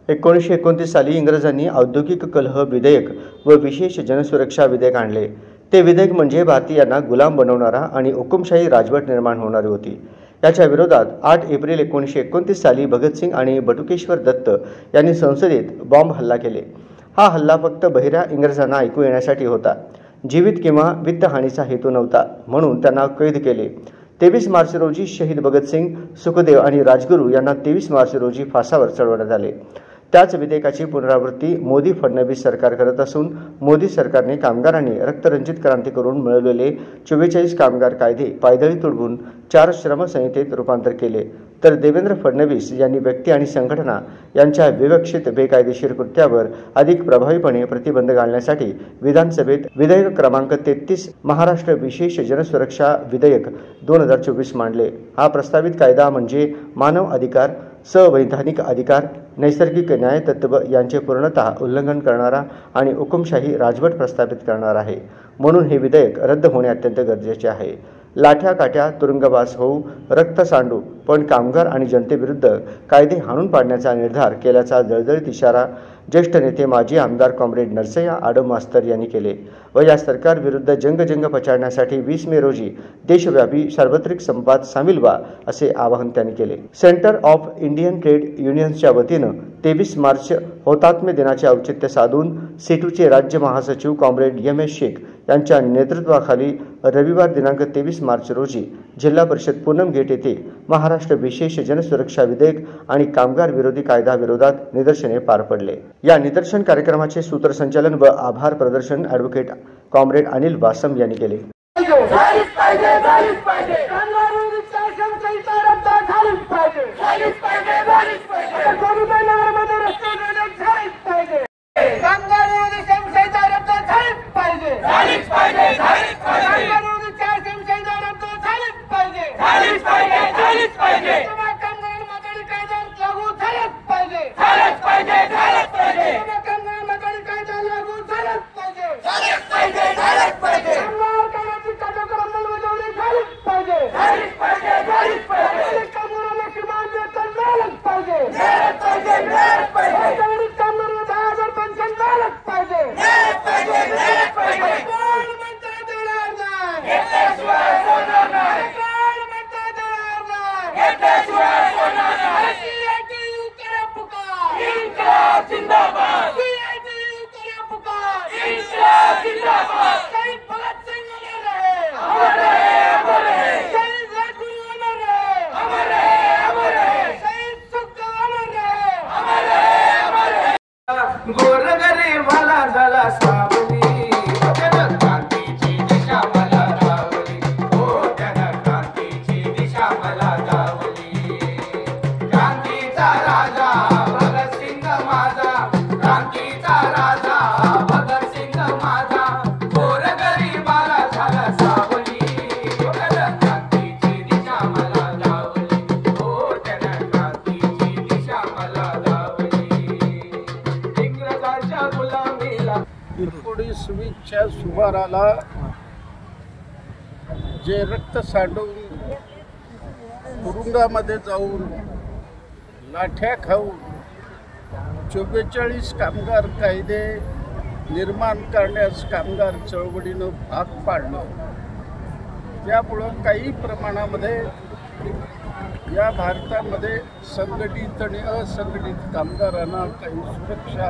1929 साली इंग्रजांनी औद्योगिक कलह विधेयक व विशेष जनसुरक्षा विधेयक आणले। ते विधेयक म्हणजे भारतीयांना गुलाम बनवणारा आणि हुकुमशाही राजवट निर्माण होणारी होती। याच्या विरोधात 8 एप्रिल 1929 साली भगतसिंग आणि बटुकेश्वर दत्त यांनी संसदेत बॉम्ब हल्ला केले। हा हल्ला फक्त बहिऱ्या इंग्रजांना ऐकू येण्यासाठी होता। जीवित किंवा वित्तहानीचा हेतू नव्हता, म्हणून त्यांना कैद केले। 23 मार्च रोजी शहीद भगतसिंग, सुखदेव आणि राजगुरू यांना 23 मार्च रोजी फासावर चढवण्यात आले। त्याच विधेयकाची पुनरावृत्ती मोदी फडणवीस सरकार करत असून मोदी सरकारने कामगारांनी रक्तरंजित क्रांती करून मिळवलेले 44 कामगार कायदे पायदळी तुडवून 4 श्रमसंहितेत रूपांतर केले, तर देवेंद्र फडणवीस यांनी व्यक्ती आणि संघटना यांच्या विवक्षित बेकायदेशीर कृत्यावर अधिक प्रभावीपणे प्रतिबंध घालण्यासाठी विधानसभेत विधेयक क्रमांक 33 महाराष्ट्र विशेष जनसुरक्षा विधेयक 2024 मांडले। हा प्रस्तावित कायदा म्हणजे मानव अधिकार, संवैधानिक अधिकार, नैसर्गिक न्यायतत्व यांचे पूर्णतः उल्लंघन करणारा आणि हुकुमशाही राजवट प्रस्थापित करणारा आहे। म्हणून हे विधेयक रद्द होणे अत्यंत गरजेचे आहे। लाठ्या काठ्या तुरुंगवास होऊ, रक्त सांडू, पण कामगार आणि जनतेविरुद्ध कायदे हाणून पाडण्याचा निर्धार केल्याचा जळजळीत इशारा ज्येष्ठ नेते माजी आमदार कॉम्रेड नरसय्या आडम मास्तर यांनी केले व या सरकार विरुद्ध जंग पछाडण्यासाठी 20 मे रोजी देशव्यापी सार्वत्रिक संपात सामील व्हा असे आवाहन त्यांनी केले। सेंटर ऑफ इंडियन ट्रेड युनियन्सच्या वतीनं 23 मार्च हौतात्म्य दिनाचे औचित्य साधून सेटूचे राज्य महासचिव कॉम्रेड MS शेख यांच्या नेतृत्वाखाली रविवार दिनांक 23 मार्च रोजी जिल्हा परिषद पूनम गेट येथे महाराष्ट्र विशेष जनसुरक्षा विधेयक आणि कामगार विरोधी कायदा विरोधात निदर्शने पार पडले। या निदर्शन कार्यक्रमाचे सूत्रसंचालन व आभार प्रदर्शन ॲडव्होकेट कॉम्रेड अनिल वासम यांनी केले। च्या सुमाराला जे रक्त सांडून तुरुंगामध्ये जाऊन लाठ्या खाऊन 44 कामगार कायदे निर्माण करण्यास कामगार चळवळीनं भाग पाडलं। त्यामुळं काही प्रमाणामध्ये या भारतामध्ये संघटित आणि असंघटित कामगारांना काही सुरक्षा,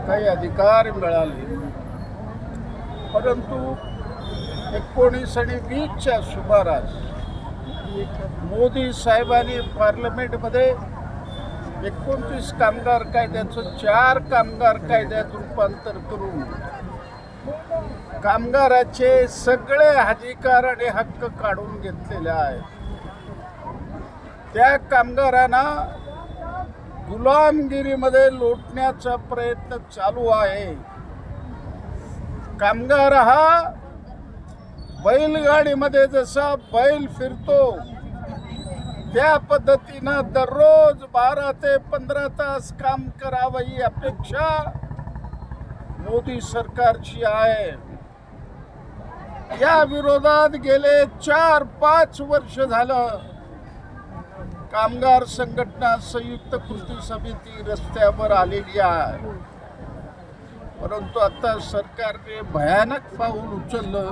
काही अधिकार मिळाले, परंतु 19 आणि 20च्या सुमारास मोदी साहेबांनी पार्लमेंटमध्ये 29 कामगार कायद्याचं 4 कामगार कायद्यात रूपांतर करून कामगाराचे सगळे अधिकार आणि हक्क काढून घेतलेले आहेत। त्या कामगारांना गुलामगिरीमध्ये लोटण्याचा प्रयत्न चालू आहे। कामगार हा बैलगाडीमध्ये जसा बैल फिरतो त्या पद्धतीनं दररोज 12 ते 15 तास काम करावं ही अपेक्षा मोदी सरकारची आहे। या विरोधात गेले 4-5 वर्ष झालं कामगार संघटना संयुक्त कृती समिती रस्त्यावर आलेली आहे, परंतु आता सरकारने भयानक पाऊल उचललं.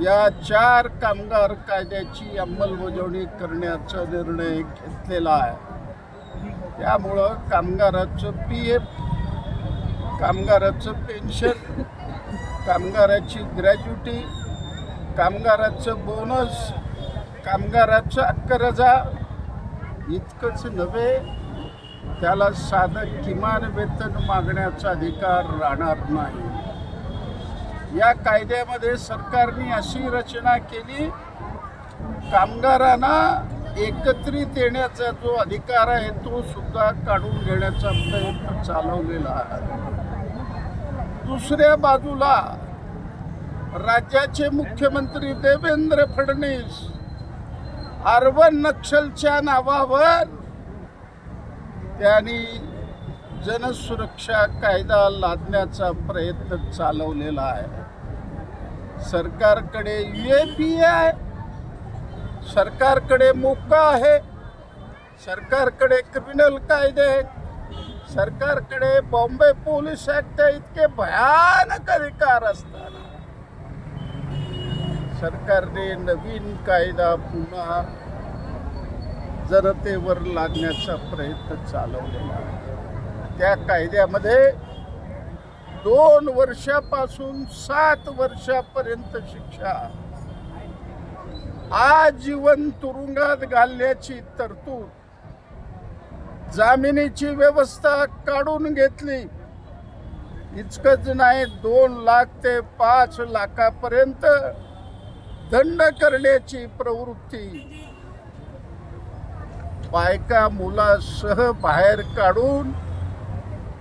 या 4 कामगार कायद्याची अंमलबजावणी करण्याचा निर्णय घेतलेला आहे. त्यामुळं कामगाराचं PF, कामगाराचं पेन्शन, कामगाराची ग्रॅज्युटी, कामगाराचं बोनस, कामगाराचं अक्करजा इतकंच नव्हे, त्याला साधं किमान वेतन मागण्याचा अधिकार राहणार नाही. या कायद्यामध्ये सरकारने अशी रचना केली, कामगारांना एकत्रित येण्याचा जो अधिकार आहे तो सुद्धा काढून घेण्याचा प्रयत्न चालवलेला आहे. दुसऱ्या बाजूला राज्याचे मुख्यमंत्री देवेंद्र फडणवीस अर्बन नक्षलच्या नावावर त्यांनी जनसुरक्षा कायदा लादण्याचा प्रयत्न चालवलेला आहे. सरकारकडे UAP आहे, सरकारकडे मोका आहे, सरकारकडे क्रिमिनल कायदे आहेत, सरकारकडे बॉम्बे पोलीस ऍक्ट इतके भयानक अधिकार असताना सरकारने नवीन कायदा पुन्हा जनतेवर लादण्याचा प्रयत्न चालवलेला आहे. त्या कायद्यामध्ये 2 वर्षापासून 7 वर्षापर्यंत शिक्षा, आजीवन तुरुंगात घालण्याची तरतूद, जामिनीची व्यवस्था काढून घेतली. इतकंच नाही, 2 लाख ते 5 लाखापर्यंत दंड करण्याची प्रवृत्ती, बायका मुलासह बाहेर काढून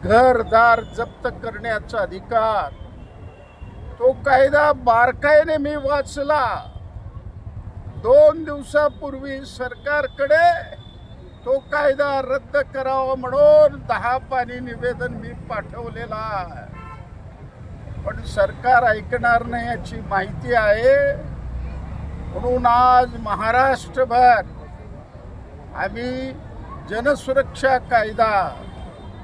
घरदार जप्त करण्याचा अधिकार. तो कायदा बारकाईने मी वाचला. 2 दिवसापूर्वी सरकारकडे तो कायदा रद्द करावा म्हणून 10 पानी निवेदन मी पाठवलेला आहे, पण सरकार ऐकणार नाही याची माहिती आहे. म्हणून आज महाराष्ट्रभर आम्ही जनसुरक्षा कायदा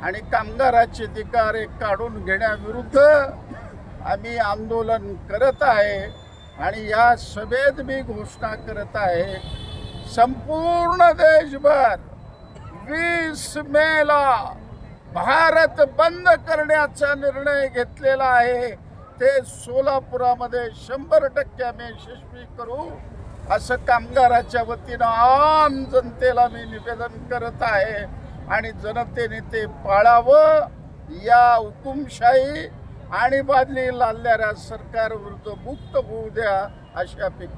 आणि कामगाराचे अधिकार काढून घेण्याविरुद्ध आम्ही आंदोलन करत आहे. आणि या सभेत मी घोषणा करत आहे, संपूर्ण देशभर 20 मेला भारत बंद करण्याचा निर्णय घेतलेला आहे. ते सोलापुरामध्ये 100% आम्ही यशस्वी करू, असं कामगाराच्या वतीनं आम जनतेला मी निवेदन करत आहे. आणि जनतेने ते पाळावं. या हुकुमशाही आणि बादली लादणाऱ्या सरकारविरुद्ध मुक्त होऊ द्या, अशी अपेक्षा.